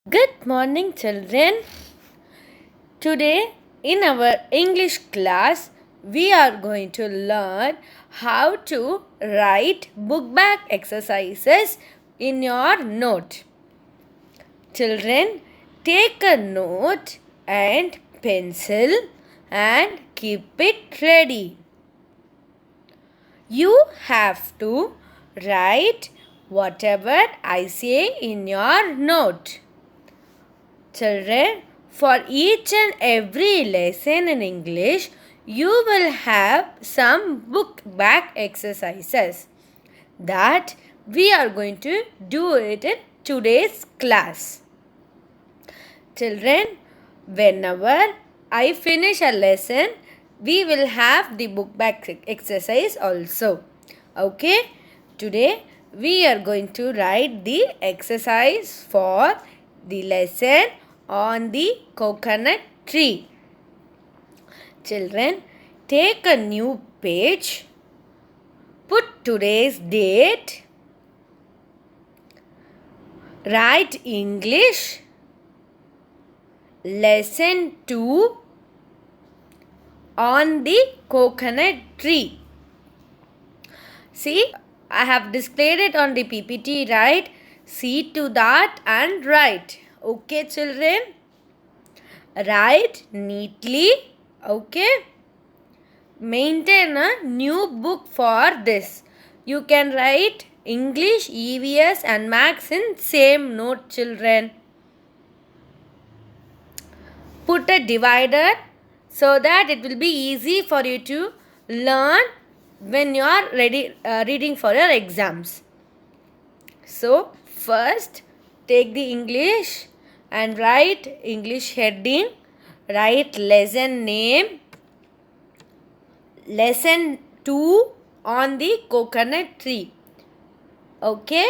Good morning, children. Today, in our English class, we are going to learn how to write book back exercises in your note. Children, take a note and pencil and keep it ready. You have to write whatever I say in your note. Children, for each and every lesson in English, you will have some book back exercises that we are going to do it in today's class. Children, whenever I finish a lesson, we will have the book back exercise also. Okay, today we are going to write the exercise for the lesson on the coconut tree. Children, take a new page, put today's date, write English, lesson 2 on the coconut tree. See, I have displayed it on the PPT, right? See to that and write. Okay, children? Write neatly. Okay? Maintain a new book for this. You can write English, EVS and Maths in same note, children. Put a divider so that it will be easy for you to learn when you are reading for your exams. So first take the English and write English heading, write lesson name, lesson 2 on the coconut tree. Okay?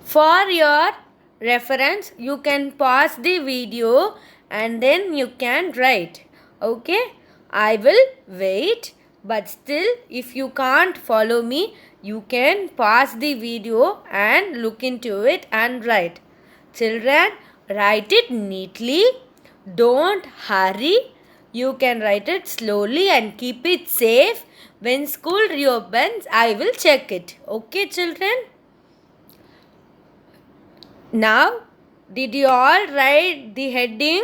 For your reference, you can pause the video and then you can write. Okay? I will wait, but still, if you can't follow me, you can pause the video and look into it and write. Children, write it neatly. Don't hurry. You can write it slowly and keep it safe. When school reopens, I will check it. Okay, children? Now, did you all write the heading?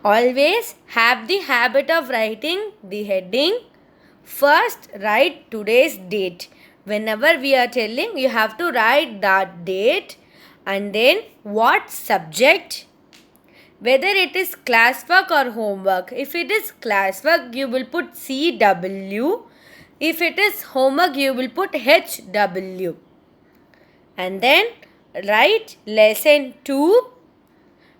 Always have the habit of writing the heading. First, write today's date. Whenever we are telling, you have to write that date and then what subject, whether it is classwork or homework. If it is classwork, you will put CW. If it is homework, you will put HW. And then write lesson 2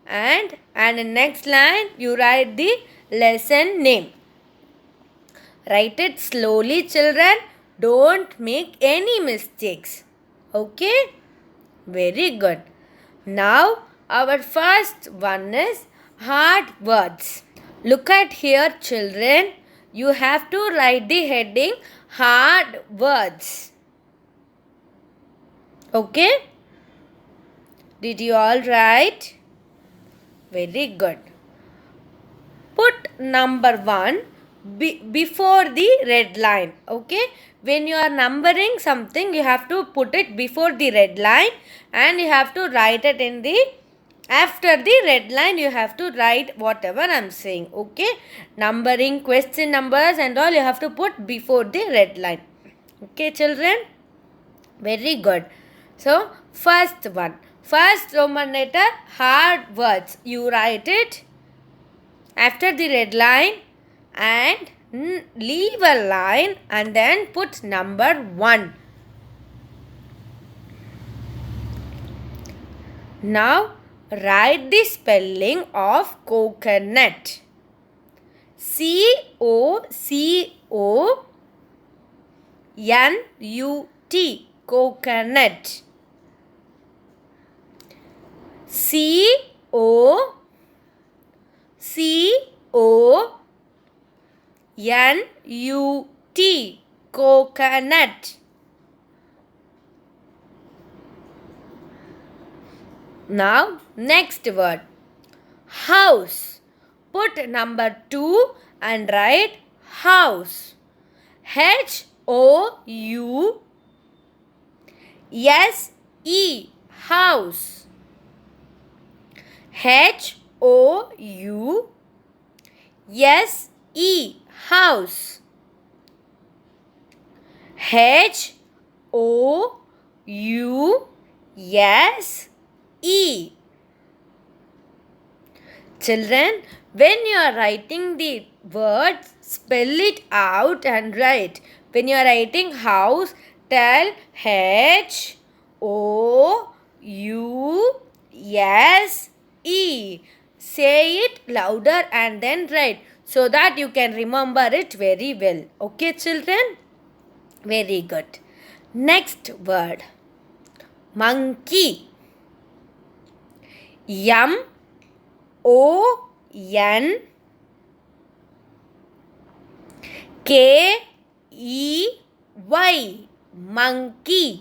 and in next line you write the lesson name. Write it slowly, children. Don't make any mistakes. Okay? Very good. Now our first one is hard words. Look at here, children. You have to write the heading hard words. Okay? Did you all write? Very good. Put number 1 before the red line. Okay? When you are numbering something, you have to put it before the red line and you have to write it in the after the red line. You have to write whatever I am saying. Okay? Numbering, question numbers and all you have to put before the red line. Okay, children? Very good. So, first one. First Roman letter, hard words. You write it after the red line and leave a line and then put number 1. Now, write the spelling of coconut. COCONUT. Coconut. COCONUT. Coconut. Now, next word. House. Put number 2 and write house. House. House. House. House. House. Children, when you are writing the words, spell it out and write. When you are writing house, tell House. Say it louder and then write so that you can remember it very well. Okay, children? Very good. Next word. Monkey. Monkey.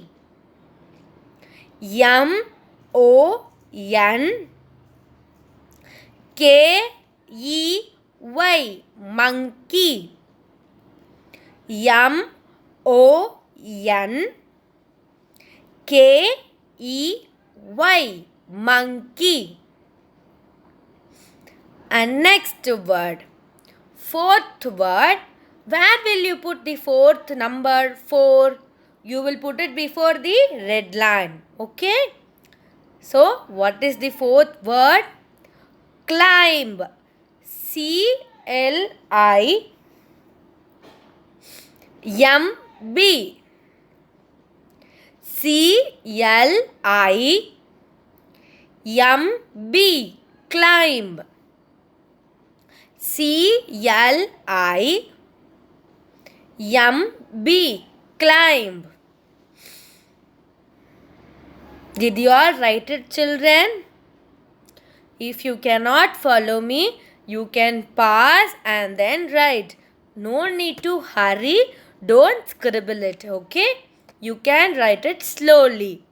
Monkey. Monkey. Monkey. And next word. Fourth word. Where will you put the fourth number 4? You will put it before the red line. Okay? So, what is the fourth word? Climb. CLIMB. CLIMB. Climb. CLIMB. Climb. Did you all write it, children? If you cannot follow me, you can pause and then write. No need to hurry. Don't scribble it, okay? You can write it slowly.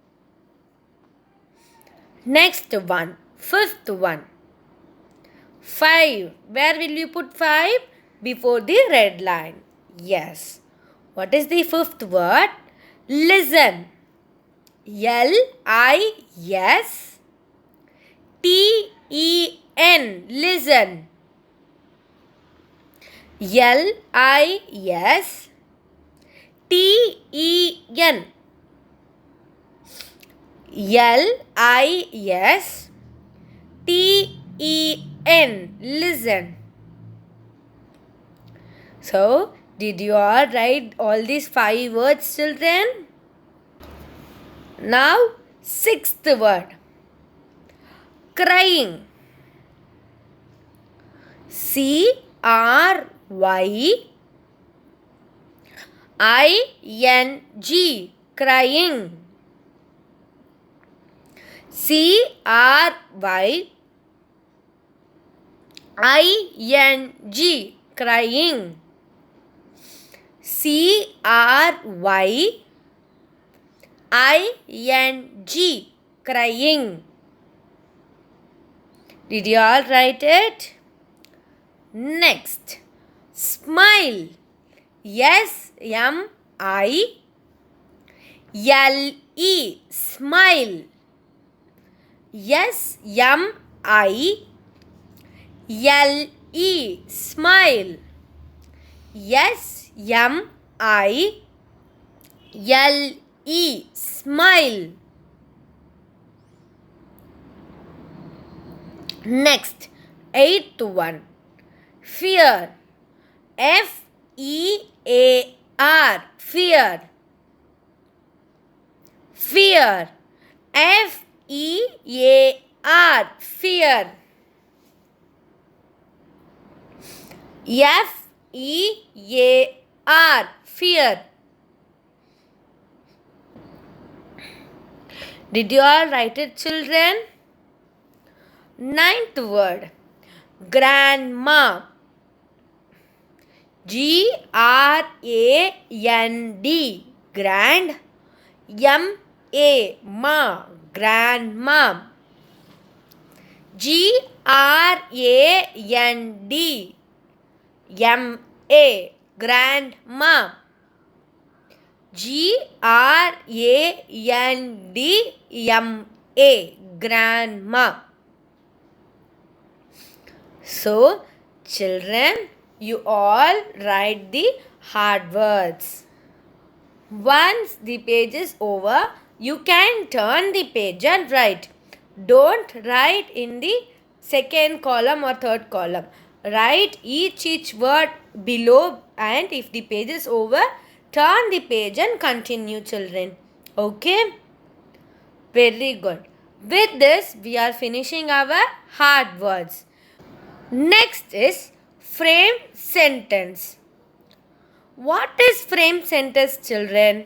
Next one. Fifth one. 5. Where will you put 5? Before the red line. Yes. What is the fifth word? Listen. LISTEN. Listen. LISTEN. LISTEN. Listen. So, did you all write all these 5 words, children? Now, sixth word. Crying. CRYING. Crying. CRYING. Crying. CRYING. Crying. Did you all write it? Next. Smile. SMILE. Smile. SMILE. Smile. SMILE. Smile. Next, eighth one. Fear. FEAR. Fear. Fear. FEAR. Fear. FEAR. Fear. Did you all write it, children? Ninth word. Grandma. GRAND. Grand. MA. Ma. Grandma. Grandma. Grandma. Grandma. Grandma. So, children, you all write the hard words. Once the page is over, you can turn the page and write. Don't write in the second column or third column. Write each word below, and if the page is over, turn the page and continue, children. Okay? Very good. With this, we are finishing our hard words. Next is frame sentence. What is frame sentence, children?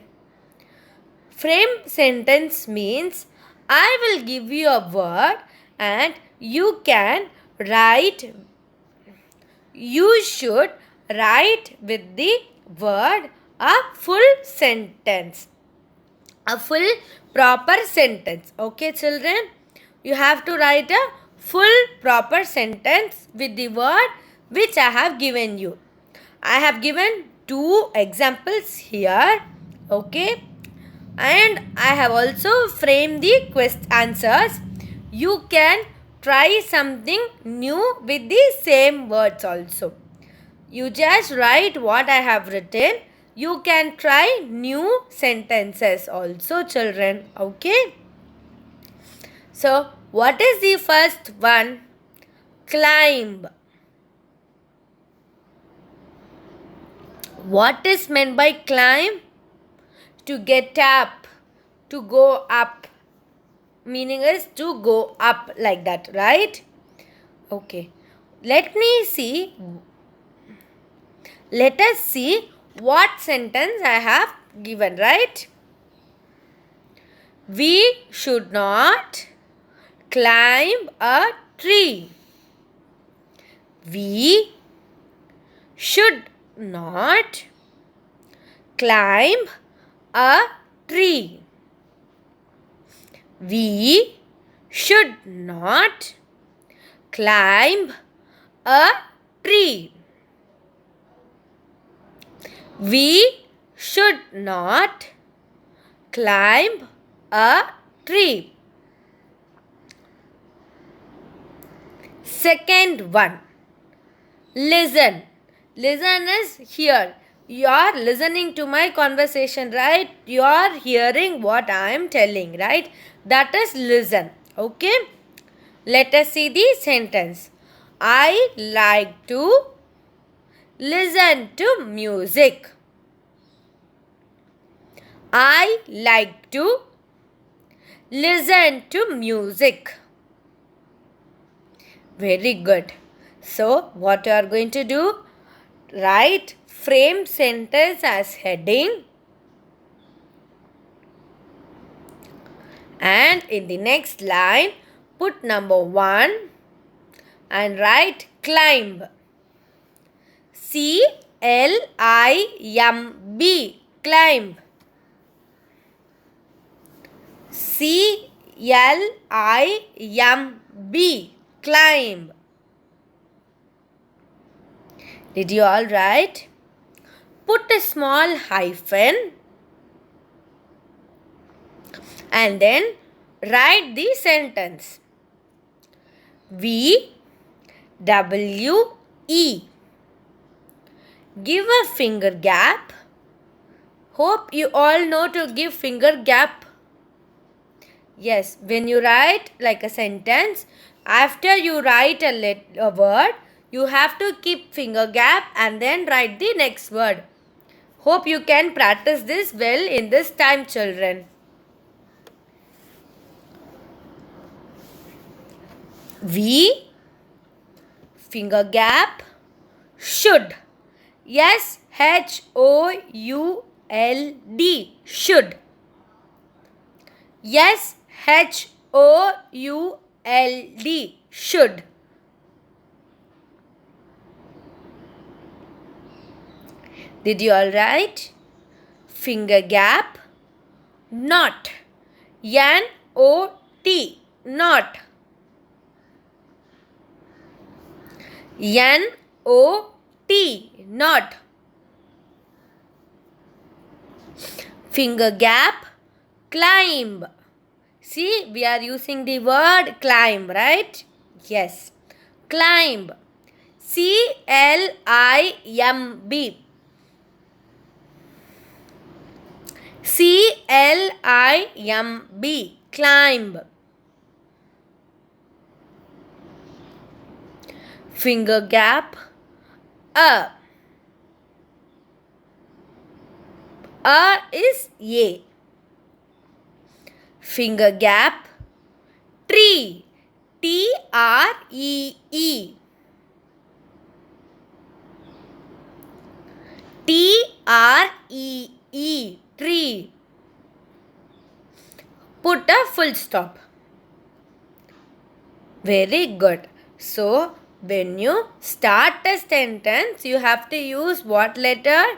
Frame sentence means I will give you a word and you can write. You should write with the word a full sentence. A full proper sentence. Okay, children? You have to write a full proper sentence with the word which I have given you. I have given 2 examples here. Okay? And I have also framed the answers. You can try something new with the same words also. You just write what I have written. You can try new sentences also, children. Okay? So, what is the first one? Climb. What is meant by climb? To get up, to go up. Meaning is to go up like that, right? Okay. Let us see what sentence I have given, right? We should not climb a tree. We should not climb a tree. We should not climb a tree. We should not climb a tree. Second one. Listen. Listen is here. You are listening to my conversation, right? You are hearing what I am telling, right? That is listen. Okay? Let us see the sentence. I like to listen to music. I like to listen to music. Very good. So, what you are going to do? Write frame sentence as heading. And in the next line, put number 1 and write climb. C-L-I-M-B. Climb. C-L-I-M-B. Climb. Did you all write? Put a small hyphen and then write the sentence. V-W-E. Give a finger gap. Hope you all know to give finger gap. Yes, when you write like a sentence, after you write a word, you have to keep finger gap and then write the next word. Hope you can practice this well in this time, children. V, finger gap, should. S-H-O-U-L-D. Should. S-H-O-U-L-D. Should. Did you all write? Finger gap, not. N-O-T. Not. N-O-T, not. Finger gap, climb. See, we are using the word climb, right? Yes. Climb. C-L-I-M-B. C-L-I-M-B. Climb. Finger gap, A. A is A. Finger gap, tree. T-R-E-E. T-R-E-E. Tree. Put a full stop. Very good. So, when you start a sentence, you have to use what letter?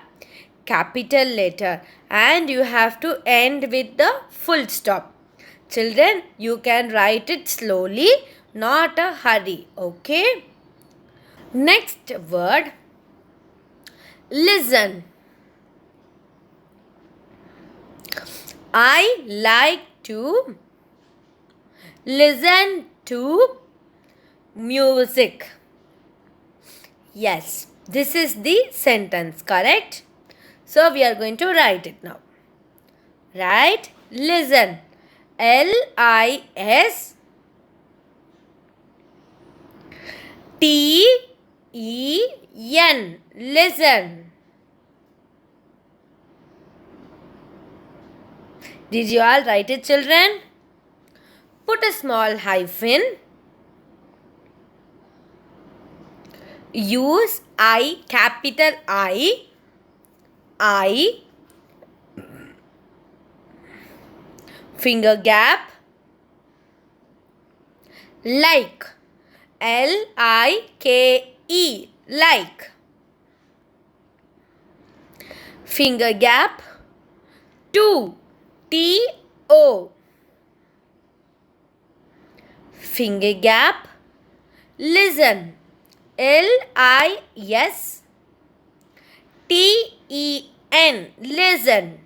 Capital letter. And you have to end with the full stop. Children, you can write it slowly, not a hurry. Okay? Next word, listen. I like to listen to music. Yes, this is the sentence, correct? So we are going to write it now. Right? Listen. L-I-S-T-E-N. Listen. Did you all write it, children? Put a small hyphen. Use I, capital I. I. Finger gap. Like. L-I-K-E. Like. Finger gap. To. T-O. Finger gap. Listen. L-I-S-T-E-N. Listen.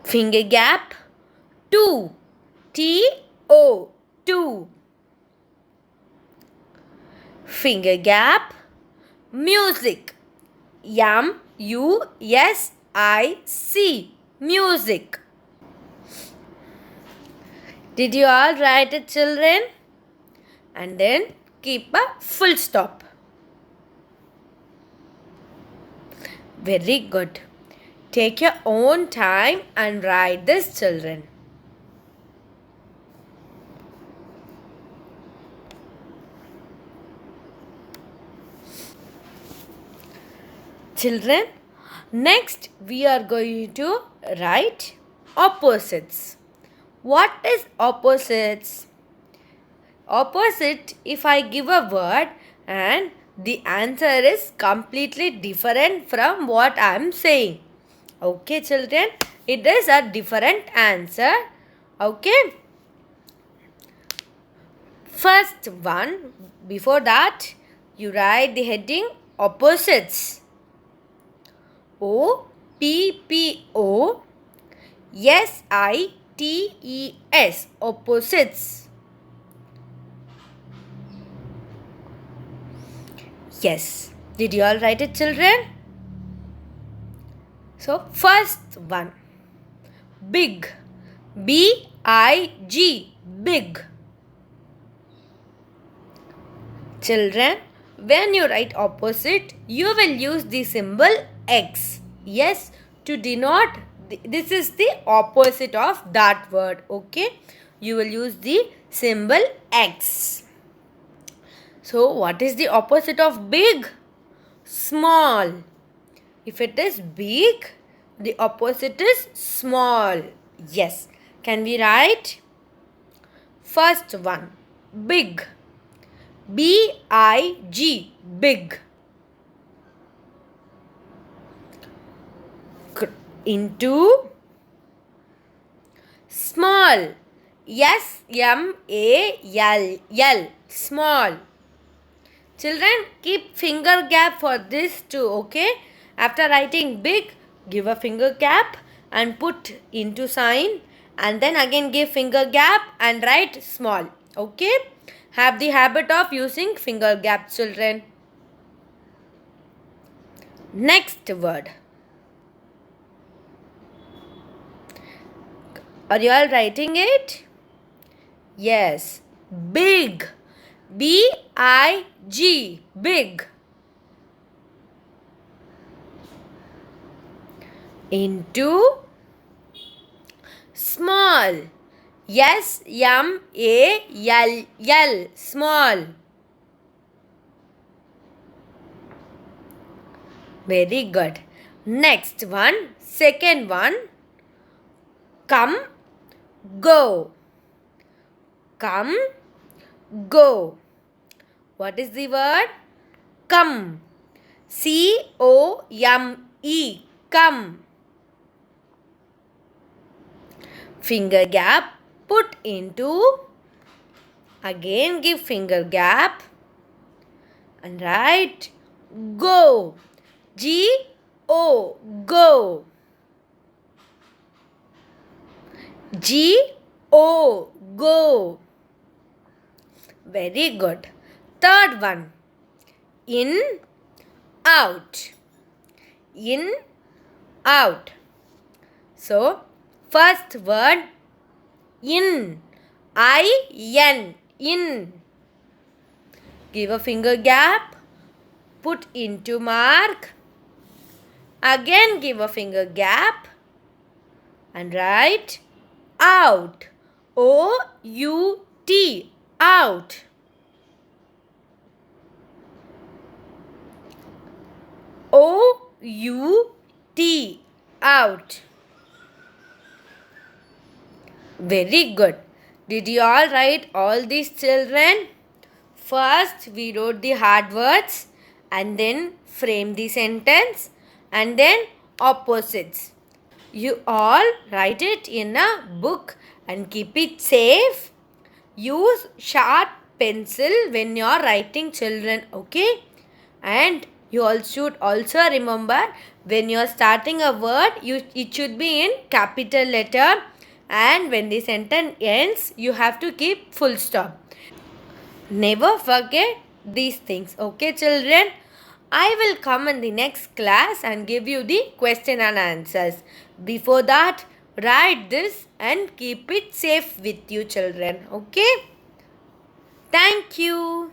Finger gap. To. T-O. To. Finger gap. Music. M-U-S-I-C. Music. Did you all write it, children? And then keep a full stop. Very good. Take your own time and write this, children. Children, next we are going to write opposites. What is opposites? Opposite, if I give a word and the answer is completely different from what I am saying. Okay, children, it is a different answer. Okay. First one, before that, you write the heading opposites. O-P-P-O-S-I-T-E-S. Opposites. Yes. Did you all write it, children? So, first one. Big. B-I-G. Big. Children, when you write opposite, you will use the symbol X. Yes, to denote this is the opposite of that word. Okay, you will use the symbol X. So, what is the opposite of big? Small. If it is big, the opposite is small. Yes. Can we write? First one, big. B-I-G. Big. Into small. S-M-A-L-L. Small. Children, keep finger gap for this too, okay? After writing big, give a finger gap and put into sign, and then again give finger gap and write small, okay? Have the habit of using finger gap, children. Next word. Are you all writing it? Yes. Big. B-I-G. Big. Into small. S-M-A-L-L. Small. Very good. Next one. Second one. Come, go. Come, go. What is the word? Come. C-O-M-E. Come. Finger gap. Put into. Again give finger gap. And write go. G-O. Go. G-O. Go. Very good. Third one. In, out. In, out. So, first word in. I-N. In. Give a finger gap. Put into mark. Again give a finger gap. And write out. O-U-T. Out. O-U-T. Out. Very good. Did you all write all these, children? First, we wrote the hard words and then frame the sentence and then opposites. You all write it in a book and keep it safe. Use sharp pencil when you are writing, children, okay? And you all should also remember when you are starting a word, it should be in capital letter, and when the sentence ends, you have to keep full stop. Never forget these things, okay, children? I will come in the next class and give you the question and answers. Before that, write this and keep it safe with you, children, okay? Thank you.